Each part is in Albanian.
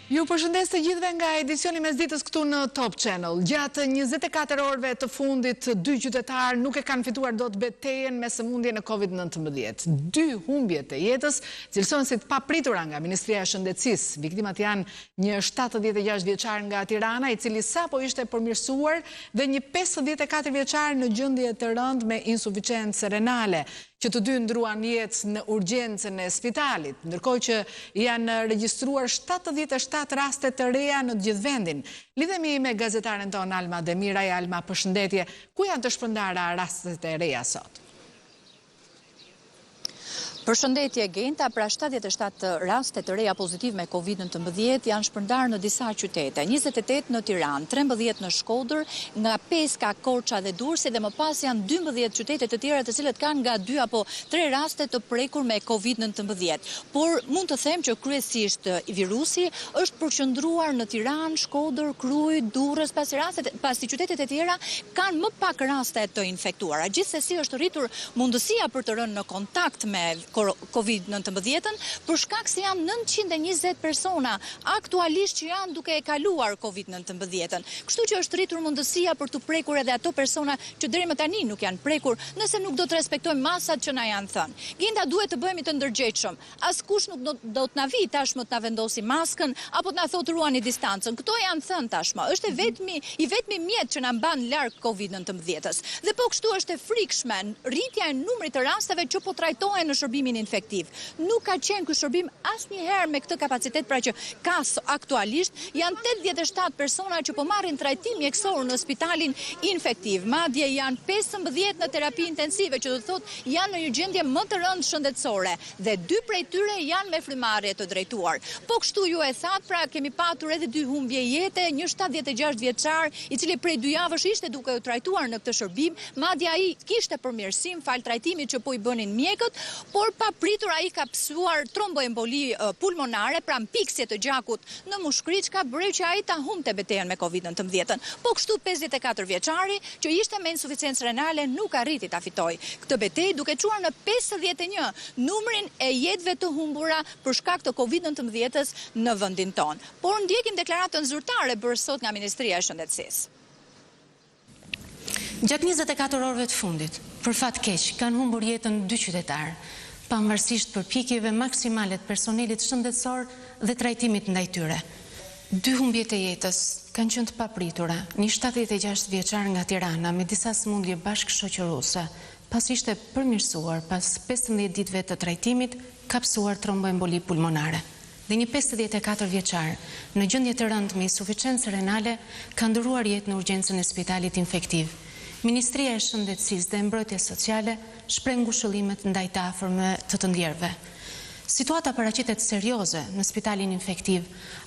Ju përshëndes të gjithëve nga edicioni mesditës këtu në Top Channel. Gjatë 24 orëve të fundit, 2 qytetarë nuk e kanë fituar dot betejën me sëmundjen e COVID-19. 2 humbje të jetës cilësohen si të papritura nga Ministria e Shëndetësisë. Viktimat janë një 76 vjeçar nga Tirana, i cili sapo ishte përmirësuar, dhe një 54 vjeçar në gjendje të rëndë me insuficiencë renale, që të dy ndruan jetë në urgjencën e spitalit, ndërkohë që janë regjistruar 77 raste të reja në gjithë vendin. Lidhemi me gazetaren ton Alma Demiraj. Alma, përshëndetje. Ku janë të shpërndara rastet e reja sot? Përshëndetje Genta, pra 77 raste të reja pozitiv me COVID-19 janë shpërndarë në disa qytete, 28 në Tiranë, 13 në Shkodër, nga 5 ka Korça dhe Durrësi, dhe më pas janë 12 qytete të tjera të cilët kanë nga 2 apo 3 raste të prekur me COVID-19. Por mund të them që kryesisht virusi është përqendruar në Tiranë, Shkodër, Krujë, Durrës, pasi qytetet e tjera kanë më pak raste të infektuara. Gjithsesi është rritur mundësia për të rënë në kontakt me COVID-19 për shkak se janë 920 persona aktualisht që janë duke e kaluar COVID-19. Kështu që është rritur mundësia për të prekur edhe ato persona që deri më tani nuk janë prekur, nëse nuk do të respektojmë masat që na janë thënë. Gjenda, duhet të bëhemi të ndërgjegjshëm. Askush nuk do të na vi tashmë të na vendosi maskën apo të na thotë ruani distancën. Këto janë thënë tashmë. Është i vetmi mjet që na mban larg COVID-19-s. Dhe po kështu është e frikshme rritja e numrit të rasteve që po trajtohen në shërbimin infektiv. Nuk ka qenë ky shërbim asnjëherë me këtë kapacitet, pra që ka aktualisht janë 87 persona që po marrin trajtim mjekësor në spitalin infektiv. Madje janë 15 në terapi intensive, që do të thotë janë në një gjendje më të rëndë shëndetësore, dhe 2 prej tyre janë me frymarrje të drejtuar. Po kështu ju e thatë, pra kemi patur edhe 2 humbje jete, një 76 vjeçar, i cili prej 2 javësh ishte duke u trajtuar në këtë shërbim, madje ai kishte përmirësim fal trajtimit që po i bënin mjekët, por pa pritur ai ka psuar tromboemboli pulmonare, pra mpiksje të gjakut në mushkëri, ka bërë që ai ta humbte betejën me COVID-19. Po kështu 54 vjeçari që ishte me insuficiencë renale nuk arriti ta fitojë këtë betejë, duke çuar në 51 numrin e jetëve të humbura për shkak të COVID-19-s në vendin tonë. Por ndjekim deklaratën zyrtare bërë sot nga Ministria e Shëndetësisë. Gjatë 24 orëve të fundit, për fat keq, kanë humbur jetën 2 qytetarë, pavarësisht përpjekjeve maksimale të personelit shëndetësor dhe trajtimit ndaj tyre. 2 humbje të jetës kanë qenë të papritura. Një 76 vjeçar nga Tirana me disa sëmundje bashkëshoqëruese, pas ishte përmirësuar pas 15 ditëve të trajtimit, ka psuar tromboemboli pulmonare. Dhe një 54 vjeçar në gjendje të rëndë me insuficiencë renale ka ndëruar jetë në urgjencën e spitalit infektiv. Ministria e Shëndetësisë dhe Mbrojtjes Sociale shpreh ngushëllimet ndaj të afërmëve të ndjerëve. Situata paraqitet serioze në spitalin infektiv.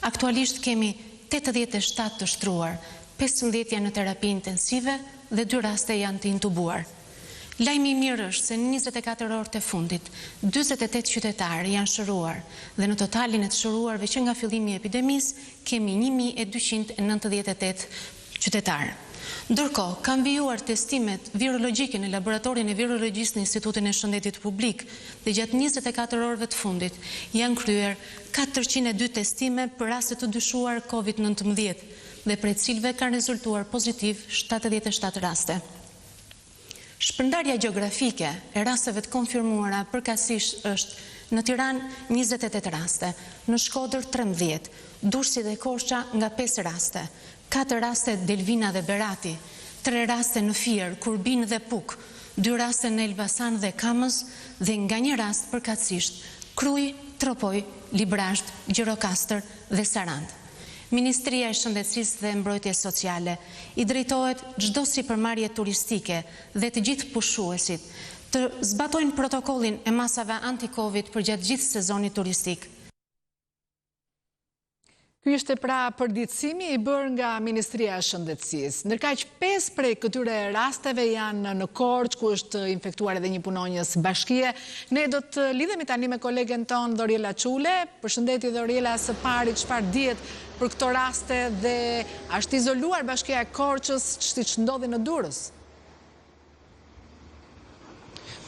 Aktualisht kemi 87 të shtruar, 15 janë në terapi intensive dhe 2 raste janë të intubuar. Lajmi i mirë është se në 24 orët e fundit, 48 qytetarë janë shëruar dhe në totalin e të shëruarve që nga fillimi i epidemisë kemi 1298 qytetarë. Ndërkohë, kanë vijuar testimet virologjike në laboratorin e virologjisë në Institutin e Shëndetit Publik dhe gjatë 24 orëve të fundit janë kryer 402 testime për raste të dyshuar COVID-19 dhe prej cilëve kanë rezultuar pozitiv 77 raste. Shpërndarja gjeografike e rasteve të konfirmuara përkatësisht është në Tiranë 28 raste, në Shkodër 13, Durrësi dhe Korça nga 5 raste, 4 raste Delvina dhe Berati, 3 raste në Fier, Kurbin dhe Puk, 2 raste në Elbasan dhe Kamës dhe nga një rast përkatësisht Krujë, Tropoj, Librazh, Gjirokastër dhe Sarand. Ministria e Shëndetësisë dhe Mbrojtjes Sociale i drejtohet çdo sipërmarrje turistike dhe të gjithë pushuesit të zbatojnë protokollin e masave anti-Covid për gjatë gjithë sezonit turistik. Ky ishte pra përditësimi i bërë nga Ministria e Shëndetësisë. Ndërkaq 5 prej këtyre rasteve janë në Korçë, ku është infektuar edhe një punonjës bashkie. Ne do të lidhemi tani me kolegen ton Dhoriela Çule. Përshëndetje Dhoriela, së pari çfarë dihet për këto raste dhe është izoluar bashkia e Korçës, siç ndodhi në Durrës?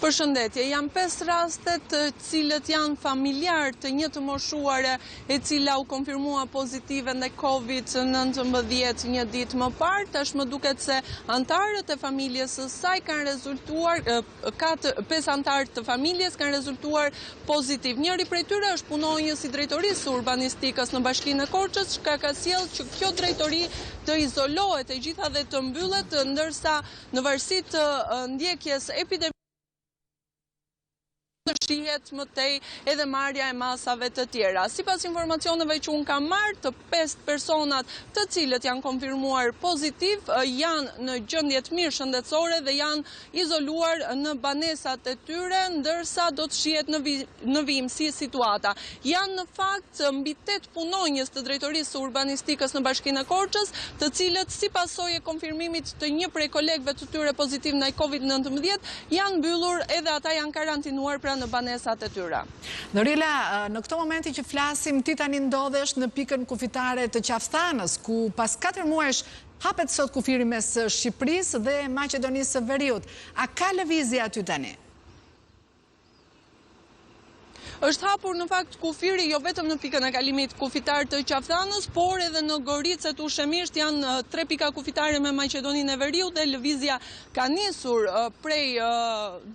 Përshëndetje, janë 5 rastet të cilët janë familjar të një të moshuare e cila u konfirmua pozitive në COVID-19 një ditë më parë. Tash më duket se antarët e familjes së saj kanë rezultuar, 5 antarë të familjes kanë rezultuar pozitiv. Njëri prej tyre është punonjës i drejtorisë urbanistikës në Bashkinë e Korçës, shkak ka sjellë që kjo drejtori të izolohet e gjitha dhe të mbyllet, ndërsa në varësi të ndjekjes epidemisë shihet më tej edhe marrja e masave të tjera. Sipas informacioneve që unë kam marrë, të 5 personat të cilët janë konfirmuar pozitiv janë në gjendje të mirë shëndetësore dhe janë izoluar në banesat e tyre, ndërsa do të shihet në vijimsi situata. Janë në fakt mbi 8 punonjës të drejtorisë urbanistikës në Bashkinë e Korçës, të cilët si pasojë e konfirmimit të një prej kolegëve të tyre pozitiv në COVID-19 janë mbyllur edhe ata janë karantinuar në banesat e tyre. Dorila, në këto momenti që flasim, ti tani ndodhesh në pikën kufitare të Qaftanës, ku pas 4 muajsh hapet sot kufiri mes Shqipërisë dhe Maqedonisë së Veriut. A ka lëvizje aty tani? Është hapur në fakt kufiri jo vetëm në pikën e kalimit kufitar të Qaftanës, por edhe në Goricet ushemisht janë 3 pika kufitare me Maqedoninë e Veriut dhe lëvizja ka nisur prej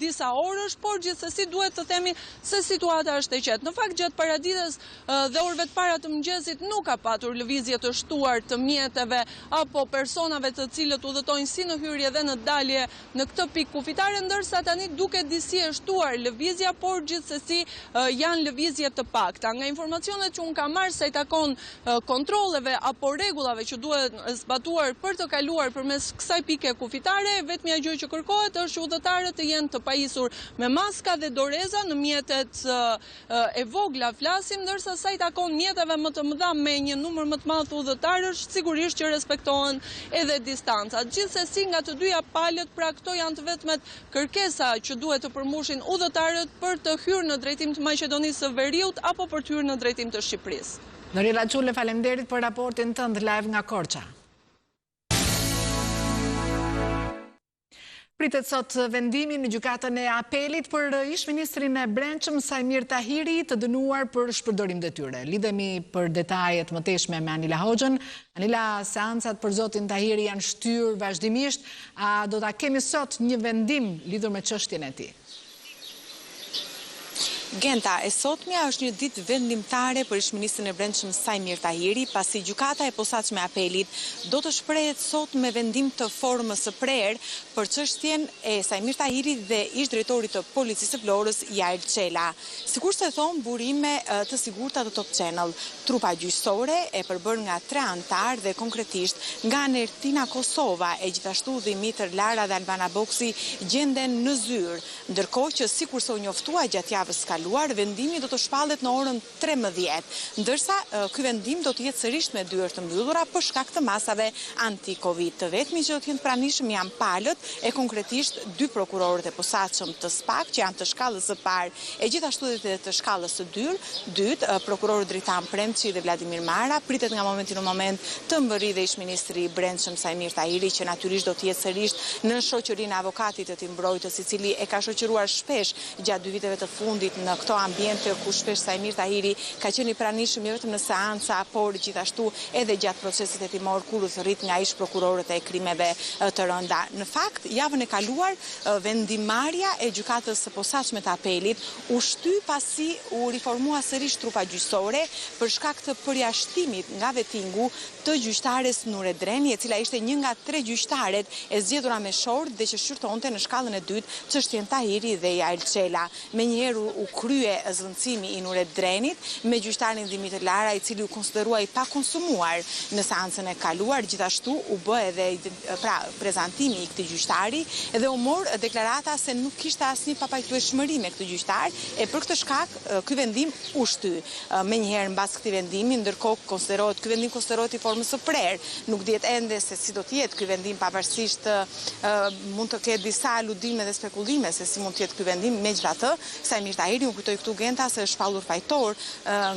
disa orësh, por gjithsesi duhet të themi se situata është e qetë. Në fakt gjatë paraditës dhe orëve të para të mëngjesit nuk ka patur lëvizje të shtuar të mjeteve apo personave të cilët udhëtojnë si në hyrje dhe në dalje në këtë pikë kufitare, ndërsa tani duket disi e shtuar lëvizja, por gjithsesi janë lëvizje të pakta. Nga informacionet që unë kam marrë se i takon kontroleve apo rregullave që duhet zbatuar për të kaluar përmes kësaj pike kufitare, vetmja gjë që kërkohet është që udhëtarët të jenë të pajisur me maska dhe doreza në mjetet e vogla flasim, ndërsa sa i takon mjeteve më të mëdha me një numër më të madh udhëtarësh, sigurisht që respektohen edhe distancat. Gjithsesi nga të dyja palët, pra këto janë të vetmet kërkesa që duhet të përmbushin udhëtarët për të hyrë në drejtim të Maqedonisë së Veriut apo për të hyrë në drejtim të Shqipërisë. Dorila Çule, faleminderit për raportin tënd live nga Korça. Pritet sot vendimi në gjykatën e apelit për ish-ministrin e Brendshëm Sajmir Tahiri të dënuar për shpërdorim detyre. Lidhemi për detajet më teshme me Anila Hoxhën. Anila, seancat për zotin Tahiri janë shtyrë vazhdimisht. A do ta kemi sot një vendim lidhur me çështjen e tij? Genta, e sotmja është një ditë vendimtare për ish-ministrin e Brendshëm Sajmir Tahiri, pasi gjykata e posaçme e apelit do të shprehet sot me vendim të formës së prerë për çështjen e Sajmir Tahirit dhe ish-drejtorit të policisë së Vlorës Jair Çela. Sikurse thon burime të sigurta të Top Channel, trupa gjyqësore e përbërë nga 3 antarë dhe konkretisht nga Nertina Kosova e gjithashtu Dimitër Lara dhe Albana Boksi gjenden në zyrë, ndërkohë që sikurse u njoftua gjatë javës vendimi do të shpallet në orën 13, ndërsa ky vendim do të jetë sërish me dyert të mbyllura për shkak të masave anti-Covid. Të vetmi që do të jenë pranishëm janë palët e konkretisht 2 prokurorët e posaçëm të SPAK që janë të shkallës së parë e gjithashtu edhe të shkallës së dytë, prokurorët Dritan Premçi dhe Vladimir Mara. Pritet nga momenti në moment të mbërri dhe ish-ministri i Brendshëm Sajmir Tahiri, që natyrisht do të jetë sërish në shoqërinë e avokatit të tij mbrojtës, i cili e ka shoqëruar shpesh gjatë 2 viteve të fundit në këto ambiente ku shpesh Sajmir Tahiri ka qenë i pranishëm jo vetëm në seanca, por gjithashtu edhe gjatë procesit hetimor kur u thërrit nga ish prokurorët e krimeve të rënda. Në fakt, javën e kaluar, vendimarrja e gjykatës së posaçme të apelit u shty pasi u riformua sërish trupa gjyqësore për shkak të përjashtimit nga vettingu të gjyqtares Nure Dreni, e cila ishte një nga 3 gjyqtaret e zgjedhura me short dhe që shqyrtonte në shkallën e dytë çështjen Tahiri dhe Jair Çela. Menjëherë u krye zëvendësimi i Nure Drenit me gjyqtarin Dimitër Lara, i cili u konsiderua i pakonsumuar në seancën e kaluar. Gjithashtu u bë edhe prezantimi i këtij gjyqtari dhe u mor deklarata se nuk kishte asnjë papajtueshmëri me këtë gjyqtar, e për këtë shkak ky vendim u shty. Menjëherë mbas këtij vendimi, ndërkohë ky vendim konsiderohet i formës së prerë. Nuk dihet ende se si do të jetë ky vendim, pavarësisht mund të ketë disa aludime dhe spekullime se si mund të jetë ky vendim. Megjithatë, Sajmir Tahiri u kujtoj këtu Genta se është shpallur fajtor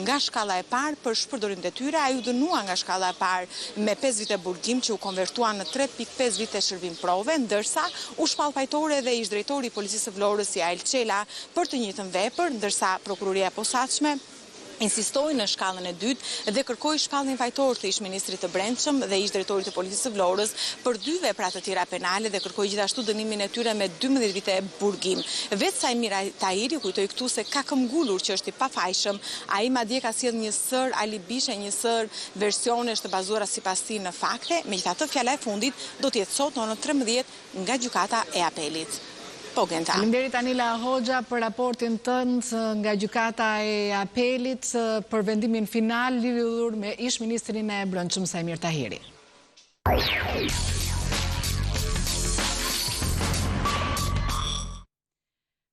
nga shkalla e parë për shpërdorim detyre, ai u dënua nga shkalla e parë me 5 vite burgim që u konvertua në 3.5 vite shërbim prove, ndërsa u shpall fajtor edhe ish drejtori i policisë së Vlorës Jael Qela për të njëjtën vepër, ndërsa prokuroria e posaçme insistoi në shkallën e dytë dhe kërkoi shpalljen fajtor të ish-ministrit të Brendshëm dhe ish-drejtorit të policisë së Vlorës për 2 vepra të tjera penale dhe kërkoi gjithashtu dënimin e tyre me 12 vite burgim. Vetë Sajmir Tahiri kujtoi këtu se ka këmbgulur që është i pafajshëm, ai madje ka sjell një sër alibishe, një sër versionesh të bazuara sipas tij në fakte, megjithatë fjala e fundit do të jetë sot në orën 13 nga gjykata e apelit. Po, Genta. Faleminderit Anila Hoxha për raportin tënd nga gjykata e apelit për vendimin final lidhur me ish-ministrin e Brendshëm Sajmir Tahiri.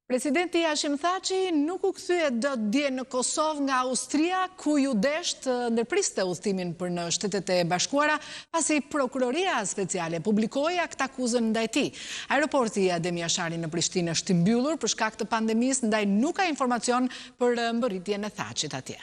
Presidenti Hashim Thaçi nuk u kthye dot dje në Kosovë nga Austria, ku ju desht ndërpriste udhëtimin për në Shtetet e Bashkuara, pasi prokuroria speciale publikoi aktakuzën ndaj tij. Aeroporti Adem Jashari në Prishtinë është i mbyllur për shkak të pandemisë, ndaj nuk ka informacion për mbërritjen e Thaçit atje.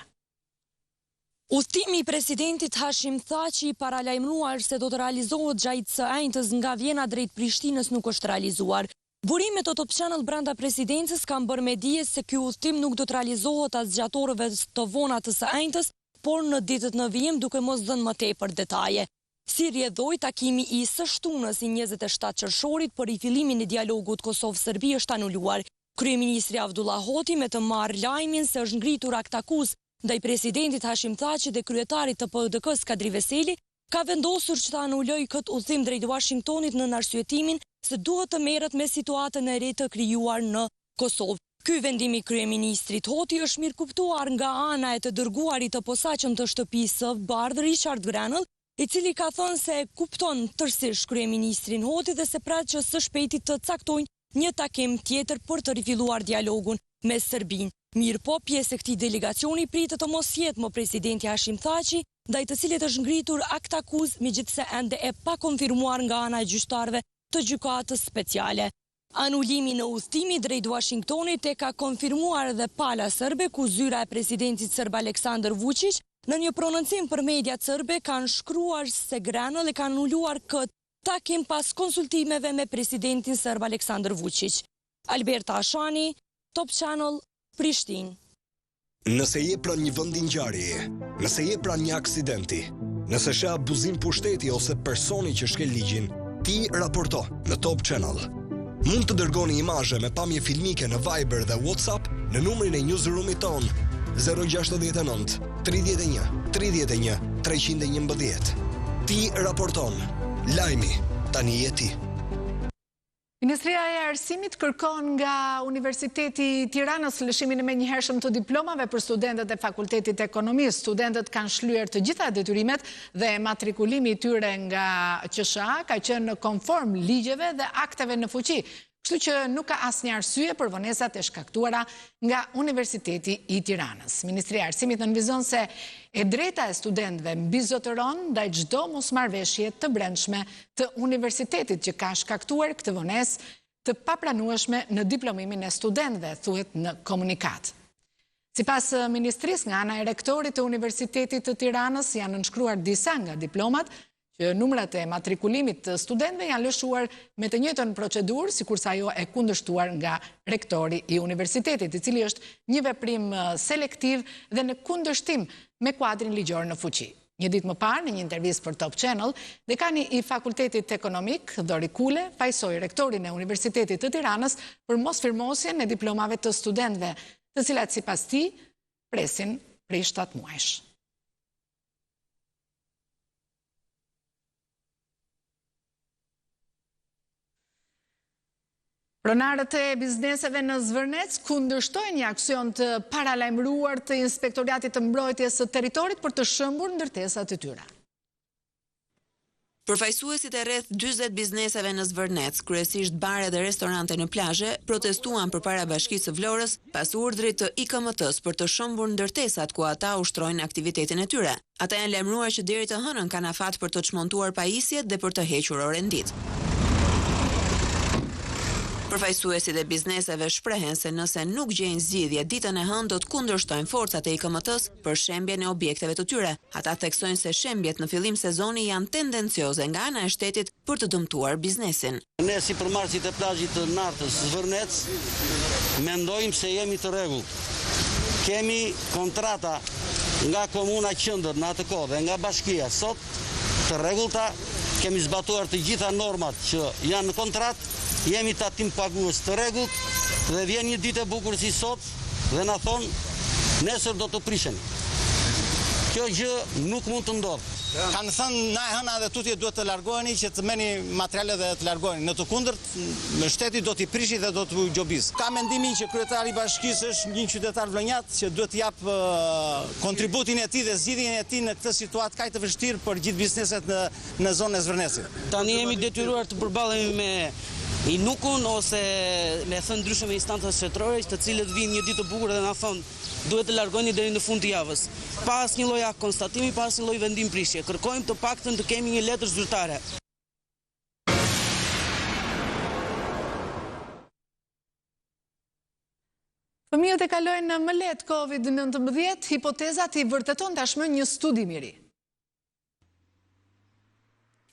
Udhtimi i presidentit Hashim Thaçi paralajmëruar se do të realizohet gjatë së enjtës nga Vjena drejt Prishtinës nuk është realizuar. Burimet të Top Channel brenda presidencës kanë bërë me dije se ky udhtim nuk do të realizohet as gjatë orëve të vona të së enjtës, por në ditët në vijim duke mos dhënë më tepër detaje. Si rrjedhoi takimi i së shtunës i 27 qershorit për fillimin e dialogut Kosovë-Serbi është anuluar. Kryeministri Abdullah Hoti me të marrë lajmin se është ngritur aktakuzë ndaj presidentit Hashim Thaçi dhe kryetarit të PDK-s Kadri Veseli, ka vendosur që të anuloj këtë udhtim drejt Washingtonit në arsyetimin se duhet të merret me situatën e re të krijuar në Kosovë. Ky vendim i kryeministrit Hoti është mirë kuptuar nga ana e të dërguarit të posaçëm të shtëpisë së bardhë Richard Grenell, i cili ka thënë se kupton tërësisht kryeministrin Hoti dhe se pranë që së shpejti të caktojnë një takim tjetër për të rifilluar dialogun me Serbinë. Mirë po, pjesë e këtij delegacioni pritet të mos jetë më presidenti Hashim Thaçi, ndaj të cilit është ngritur aktakuzë, megjithse ende e pa konfirmuar nga ana e gjyqtarëve të gjykatës speciale. Anulimi në udhtimi drejt Washingtonit e ka konfirmuar edhe pala serbe, ku zyra e presidentit serb Aleksandar Vučić në një prononcim për mediat serbe kanë shkruar se Grenell e ka anuluar këtë takim pas konsultimeve me presidentin serb Aleksandar Vučić. Alberta Ashani, Top Channel, Prishtinë. Nëse je pranë një vendi ngjarjeje, nëse je pranë një aksidenti, nëse sheh abuzim pushteti ose personi që shkel ligjin, ti raporto në Top Channel. Mund të dërgoni imazhe me pamje filmike në Viber dhe WhatsApp në numrin e newsroomit ton 069 31 31 311. Ti raporton. Lajmi tani je ti. Ministria e Arsimit kërkon nga Universiteti i Tiranës lëshimin e menjëhershëm të diplomave për studentët e Fakultetit të Ekonomisë. Studentët kanë shlyer të gjitha detyrimet dhe matrikulimi i tyre nga Qershor ka qenë konform ligjeve dhe akteve në fuqi. Kështu që nuk ka asnjë arsye për vonesat e shkaktuara nga Universiteti i Tiranës. Ministria e Arsimit nënvizon se e drejta e studentëve mbizotëron ndaj çdo mosmarrveshje të brendshme të universitetit që ka shkaktuar këtë vonesë të papranueshme në diplomimin e studentëve, thuhet në komunikat. Sipas ministrisë, nga ana e rektorit të Universitetit të Tiranës janë nënshkruar disa nga diplomat që numrat e matrikulimit të studentëve janë lëshuar me të njëjtën procedurë sikurse ajo e kundërshtuar nga rektori i universitetit, i cili është një veprim selektiv dhe në kundërshtim me kuadrin ligjor në fuqi. Një ditë më parë, në një intervistë për Top Channel, dekani i Fakultetit Ekonomik, Dori Kule, fajsoi rektorin e Universitetit të Tiranës për mosfirmosjen e diplomave të studentëve, të cilat sipas tij presin prej 7 muajsh. Pronarët e bizneseve në Zvërnec kundërshtojnë një aksion të paralajmëruar të Inspektoratit të Mbrojtjes së Territorit për të shëmbur ndërtesat e tyre. Përfaqësuesit e rreth 40 bizneseve në Zvërnec, kryesisht bare dhe restorante në plazhe, protestuan përpara Bashkisë së Vlorës pas urdhrit të IKMT-s për të shëmbur ndërtesat ku ata ushtrojnë aktivitetin e tyre. Ata janë lajmëruar që deri të hënën kanë afat për të çmontuar pajisjet dhe për të hequr orendit. Përfaqësuesit e bizneseve shprehen se nëse nuk gjejnë zgjidhje ditën e hënë do të kundërshtojnë forcat e IKMT-s për shembjen e objekteve të tyre. Ata theksojnë se shembjet në fillim sezoni janë tendencioze nga ana e shtetit për të dëmtuar biznesin. Ne si përmarrësit e plazhit të Nartës, Zvërnec, mendojmë se jemi të rregullt. Kemi kontrata nga Komuna Qendër në atë kohë dhe nga Bashkia sot të rregullta, kemi zbatuar të gjitha normat që janë në kontratë. Jemi tatim pagues të rregullt dhe vjen një ditë e bukur si sot dhe na thon nesër do të prishen. Kjo gjë nuk mund të ndodhë. Kanë thënë na e hëna dhe tutje duhet të largoheni që të merrni materiale dhe të largoheni. Në të kundërt, shteti do t'i prishi dhe do t'u gjobis. Ka mendimin që kryetari i bashkisë është një qytetar vlonjat që duhet të jap kontributin e tij dhe zgjidhjen e tij në këtë situatë kaq të vështirë për gjithë bizneset në zonën e Zvërnesit. Tani jemi detyruar të përballemi me i nukun ose me thënë ndryshe me instancat shtetërore, të cilët vinë një ditë të bukur dhe na thonë duhet të largoni deri në fund të javës. Pa asnjë lloj konstatimi, pa asnjë lloj vendim prishje. Kërkojmë të paktën të kemi një letër zyrtare. Fëmijët e kalojnë më lehtë COVID-19, hipotezat I vërteton tashmë një studim I ri.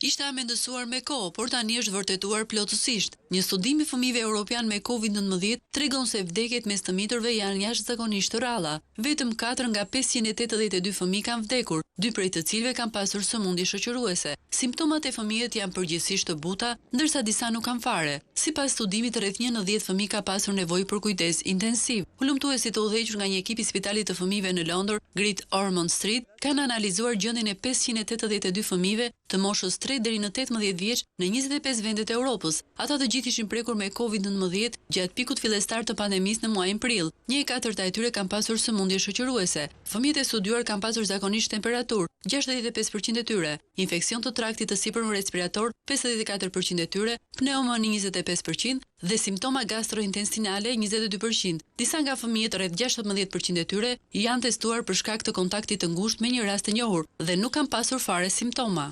Ishte amendësuar me kohë, por tani është vërtetuar plotësisht. Një studim I fëmijëve europian me COVID-19 tregon se vdekjet mes të mitërve janë jashtëzakonisht të rralla. Vetëm 4 nga 582 fëmijë kanë vdekur, 2 prej të cilëve kanë pasur sëmundje shoqëruese. Simptomat e fëmijët janë përgjithsisht të buta, ndërsa disa nuk kanë fare. Sipas studimit, rreth 1 në 10 fëmijë ka pasur nevojë për kujdes intensiv. Hulumtuesit të udhëhequr nga një ekip I spitalit të fëmijëve në Londër, Great Ormond Street, kanë analizuar gjendjen e 582 fëmijëve të moshës 3 deri në 18 vjeç në 25 vendet e Europës. Ata të gjithë ishin prekur me COVID-19 gjatë pikut fillestar të pandemisë në muajin prill. 1/4 e tyre kanë pasur sëmundje shoqëruese. Fëmijët e studiuar kanë pasur zakonisht temperaturë, 65% e tyre, infeksion të traktit të sipërm respirator, 54% e tyre, pneumoni 25% dhe simptoma gastrointestinale 22%. Disa nga fëmijët, rreth 16% e tyre, janë testuar për shkak të kontaktit të ngushtë me një rast të njohur dhe nuk kanë pasur fare simptoma.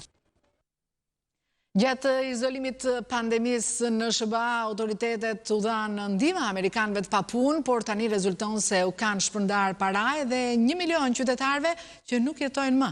Gjatë izolimit pandemisë në SBA, autoritetet u dhanë ndihmë amerikanëve të papunë, por tani rezulton se u kanë shpërndar paraj dhe 1 milion qytetarëve që nuk jetojnë më.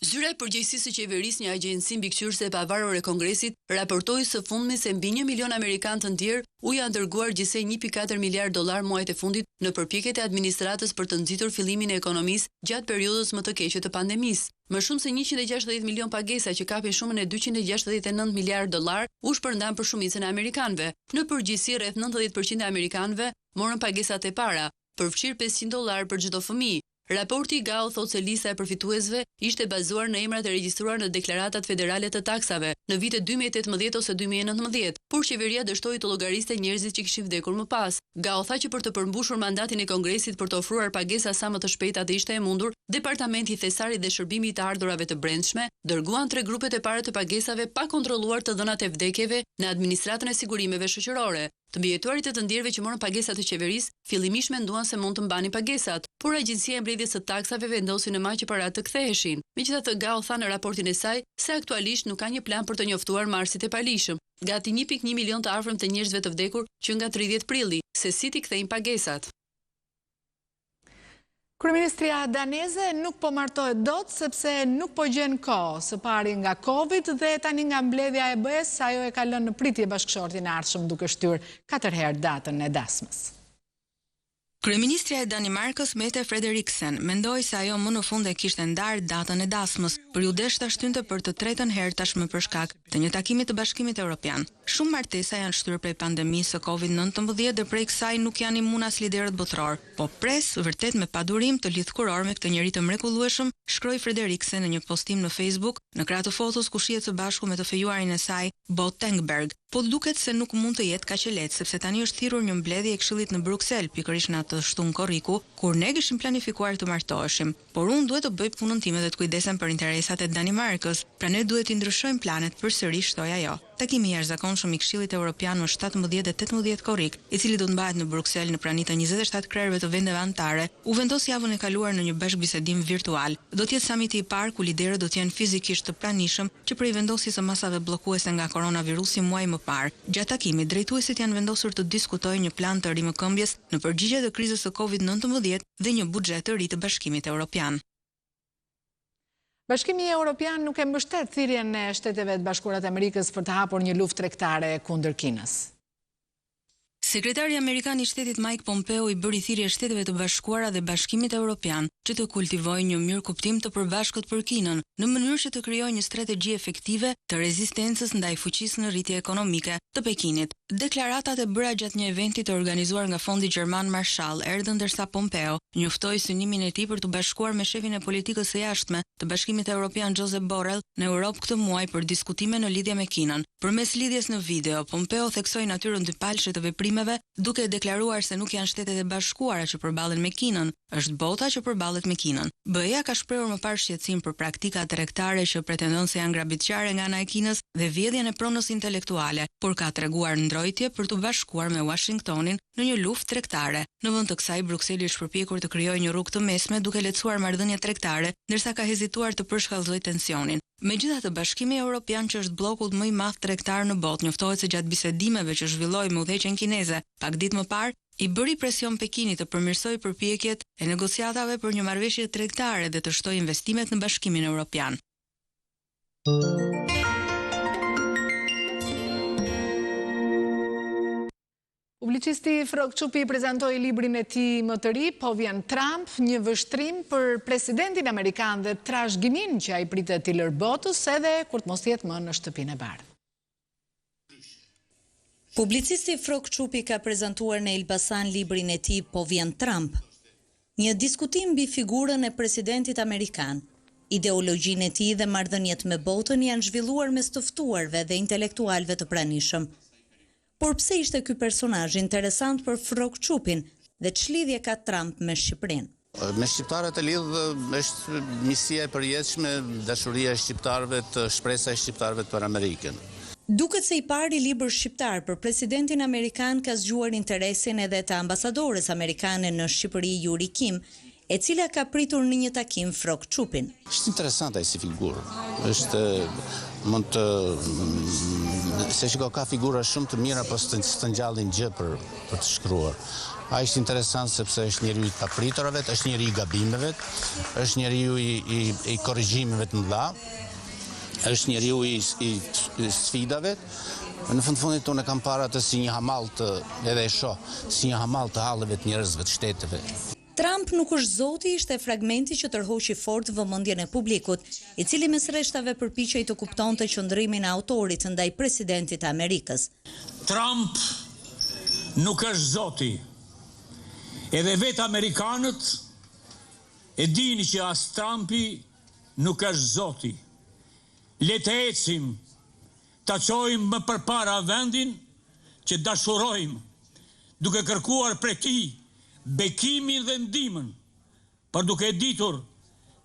Zyra e përgjegjësisë së qeverisë, një agjenci mbikëqyrëse e pavarur e Kongresit, raportoi së fundmi se mbi 1 milion amerikanë të ndjerë u janë dërguar gjithsej 1.4 miliard dollar muajt e fundit në përpjekjet e administratës për të nxitur fillimin e ekonomisë gjatë periudhës më të keqe të pandemisë. Më shumë se 160 milion pagesa që kapin shumën e 269 miliard dollar u shpërndan për shumicën e amerikanëve. Në përgjithësi, rreth 90% e amerikanëve morën pagesat e para, përfshirë 500 dollar për çdo fëmijë. Raporti GAO thotë se lista e përfituesve ishte bazuar në emrat e regjistruar në deklaratat federale të taksave në vitet 2018 ose 2019, por qeveria dështoi të llogariste njerëzit që kishin vdekur më pas. GAO tha që për të përmbushur mandatin e Kongresit për të ofruar pagesa sa më të shpejta dhe ishte e mundur, Departamenti I Thesarit dhe Shërbimi I të Ardhurave të Brendshme dërguan 3 grupet e para të pagesave pa kontrolluar të dhënat e vdekjeve në administratën e sigurimeve shoqërore. Të mbijetuarit e të ndjerëve që morën pagesat të qeverisë, fillimisht menduan se mund të mbanin pagesat, por Agjencia e Mbledhjes së Taksave vendosi në maj që paratë të ktheheshin. Megjithatë, GAO tha në raportin e saj se aktualisht nuk ka një plan për të njoftuar marsit e palishëm. Gati 1.1 milion të afërm të njerëzve të vdekur që nga 30 prilli, se si t'i kthejnë pagesat. Kryeministria daneze nuk po martohet dot sepse nuk po gjen kohë, së pari nga Covid dhe tani nga mbledhja e BE-s, ajo e ka lënë në pritje bashkëshortin e ardhshëm duke shtyr 4 herë datën e dasmës. Kryeministria e Danimarkës Mette Frederiksen mendoi se ajo më në fund e kishte ndarë datën e dasmës, por ju desh ta shtynte për të tretën herë tashmë për shkak të një takimi të Bashkimit Evropian. Shumë martesa janë shtyr prej pandemisë së COVID-19 dhe prej kësaj nuk janë imun as liderët botror, po pres vërtet me padurim të lidhkuror me këtë njerëz të mrekullueshëm, shkroi Frederiksen në një postim në Facebook, në krah të fotos ku shihet së bashku me të fejuarin e saj, Bo Tengberg. Po duket se nuk mund të jetë kaq e lehtë sepse tani është thirrur një mbledhje e Këshillit në Bruksel, pikërisht në atë shtunë korriku, kur ne kishim planifikuar të martoheshim. Por unë duhet të bëj punën time dhe të kujdesem për interesat e Danimarkës, pra ne duhet të ndryshojmë planet përsëri, shtoi ajo. takimi i jashtëzakonshëm i Këshillit Evropian më 17 dhe 18 korrik, i cili do të mbahet në Bruksel në praninë të 27 krerëve të vendeve anëtare, u vendos javën e kaluar në një bashkëbisedim virtual. Do të jetë samiti i parë ku liderët do të jenë fizikisht të pranishëm që prej vendosjes së masave bllokuese nga koronavirusi muaj më parë. Gjatë takimit, drejtuesit janë vendosur të diskutojnë një plan të rimëkëmbjes në përgjigje të krizës së Covid-19 dhe një buxhet të ri të Bashkimit Evropian. Bashkimi Evropian nuk e mbështet thirrjen e Shteteve të Bashkuara të Amerikës për të hapur një luftë tregtare kundër Kinës. Sekretari Amerikan i Shtetit Mike Pompeo i bëri thirrje Shteteve të Bashkuara dhe Bashkimit Evropian që të kultivojnë një mirëkuptim të përbashkët për Kinën, në mënyrë që të krijojë një strategji efektive të rezistencës ndaj fuqisë në rritje ekonomike të Pekinit. Deklaratat e bëra gjatë një eventi të organizuar nga Fondi Gjerman Marshall erdhën ndërsa Pompeo njoftoi synimin e tij për të bashkuar me shefin e politikës së jashtme të Bashkimit Evropian Josep Borrell në Europë këtë muaj për diskutime në lidhje me Kinën. Përmes lidhjes në video, Pompeo theksoi natyrën dypalëshe të veprimeve, duke deklaruar se nuk janë Shtetet e Bashkuara që përballen me Kinën, është bota që përballet me Kinën. BE-ja ka shprehur më parë shqetësim për praktika tregtare që pretendon se janë grabitqare nga ana e Kinës dhe vjedhjen e pronës intelektuale, por ka treguar ndrojtje për të bashkuar me Washingtonin në një luftë tregtare. Në vend të kësaj, Brukseli është përpjekur të krijojë një rrugë të mesme duke lehtësuar marrëdhëniet tregtare, ndërsa ka hezituar të përshkallëzojë tensionin. Megjithatë, Bashkimi Evropian, që është bloku më i madh tregtar në botë, njoftohet se gjatë bisedimeve që zhvilloi me udhëheqjen kineze pak ditë më parë, i bëri presion Pekinit të përmirësojë përpjekjet e negociatave për një marrëveshje tregtare dhe të shtojë investimet në Bashkimin Evropian. Publicisti Frog Qupi prezantoi librin e tij më të ri, Po vjen Trump, një vështrim për presidentin amerikan dhe trashëgimin që ai pritet t'i lërë botës edhe kur të mos jetë më në shtëpinë e bardhë. Publicisti Frog Qupi ka prezantuar në Elbasan librin e tij Po vjen Trump, një diskutim mbi figurën e presidentit amerikan. Ideologjinë e tij dhe marrëdhëniet me botën janë zhvilluar mes të ftuarve dhe intelektualëve të pranishëm. Por pse ishte ky personazh interesant për Frog Qupin dhe ç'lidhje ka Trump me Shqipërinë? Me shqiptarët e lidh është misia e përjetshme, dashuria e shqiptarëve, shpresa e shqiptarëve për Amerikën. Duket se i pari libër shqiptar për presidentin amerikan ka zgjuar interesin edhe të ambasadores amerikane në Shqipëri, Yuri Kim, e cila ka pritur në një takim Frog Qupin. Është interesante ai si figurë. Është mund të se shiko ka figura shumë të mira, po s'të ngjallin gjë për të shkruar. Ai është interesant sepse është njeriu i papriturave, është njeriu i gabimeve, është njeriu i korrigjimeve të mëdha, është njeriu i sfidave. Në fundit unë kam parë atë si një hamall të, edhe e shoh, si një hamall të halleve të njerëzve të shteteve. Trump nuk është zoti, ishte fragmenti që tërhoqi fort vëmendjen e publikut, i cili mes rreshtave përpiqej të kuptonte qëndrimin e autorit ndaj presidentit të Amerikës. Trump nuk është zoti. Edhe vetë amerikanët e dini që as Trumpi nuk është zoti. Le të ecim, ta çojmë më përpara vendin që dashurojmë, duke kërkuar prej tij bekimin dhe ndihmën, por duke ditur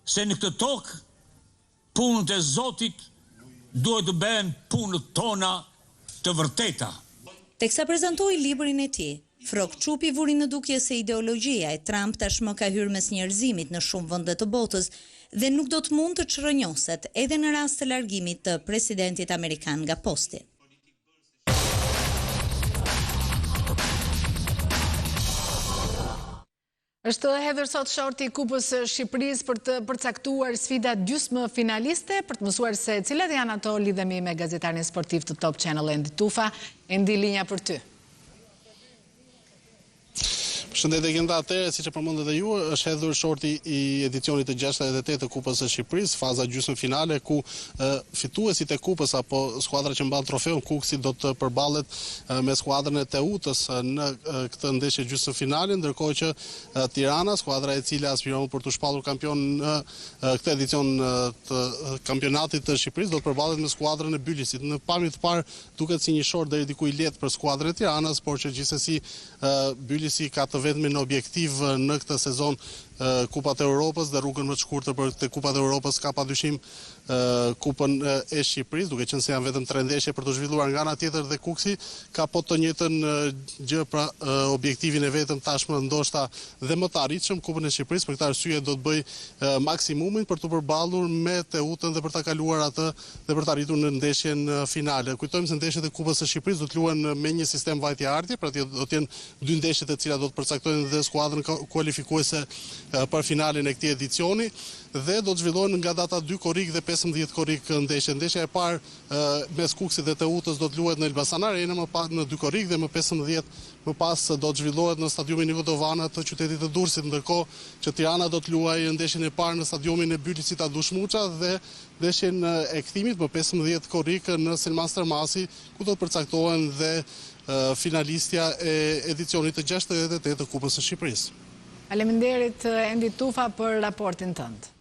se në këtë tokë punët e Zotit duhet të bëhen punët tona të vërteta. Teksa prezantoi librin e tij, Frog Qupi vuri në dukje se ideologjia e Trump tashmë ka hyrë mes njerëzimit në shumë vende të botës dhe nuk do të mund të çrënjoset edhe në rast të largimit të presidentit amerikan nga posti. Është hedhur sot shorti i Kupës së Shqipërisë për të përcaktuar sfidat gjysmë finaliste, për të mësuar se cilat janë ato. Lidhemi me gazetarin sportiv të Top Channel Endi Tufa. Endi, linja për ty. Shëndetje Genda, atëherë, siç e përmendët edhe ju, është hedhur shorti i edicionit të 68 të Kupës së Shqipërisë, faza gjysmëfinale ku fituesit e kupës apo skuadra që mban trofeun Kuksi do të përballet me skuadrën e Teutës në këtë ndeshje gjysmëfinale, ndërkohë që Tirana, skuadra e cila aspiron për të shpallur kampion në këtë edicion të kampionatit të Shqipërisë, do të përballet me skuadrën e Bylisit. Në pamje të parë duket si një short deri diku i lehtë për skuadrën e Tiranës, por që gjithsesi Bylisi ka të vetmin objektiv në këtë sezon Kupat e Europës dhe rrugën më të shkurtër për të Kupat e Europës ka padyshim Kupën e Shqipërisë, duke qenë se janë vetëm 3 ndeshje për të zhvilluar nga ana tjetër dhe Kuksi ka po të njëjtën gjë, pra objektivin e vetëm tashmë ndoshta dhe më të arritshëm Kupën e Shqipërisë. Për këtë arsye do të bëj maksimumin për të përballur me Teutën dhe për ta kaluar atë dhe për të arritur në ndeshjen finale. Kujtojmë se ndeshjet e Kupës së Shqipërisë do të luhen me një sistem vajtje-ardhje, pra do të jenë 2 ndeshje të cilat do të përcaktojnë dhe skuadrën kualifikuese për finalen e këtij edicioni dhe do të zhvillohen nga data 2 korrik dhe 15 korrik ndeshje. Ndeshja e parë mes Kuksit dhe Teutës do të luhet në Elbasan Arena, më pas në 2 korrik dhe më 15 më pas do të zhvillohet në stadiumin Niko Dovana të qytetit të Durrësit, ndërkohë që Tirana do të luajë ndeshjen e parë në stadiumin e Bylisit Adush Muça dhe ndeshjen e kthimit më 15 korrik në Selman Stërmasi, ku do të përcaktohen dhe finalistja e edicionit të 68 të Kupës së Shqipërisë. Faleminderit Endi Tufa për raportin tënd.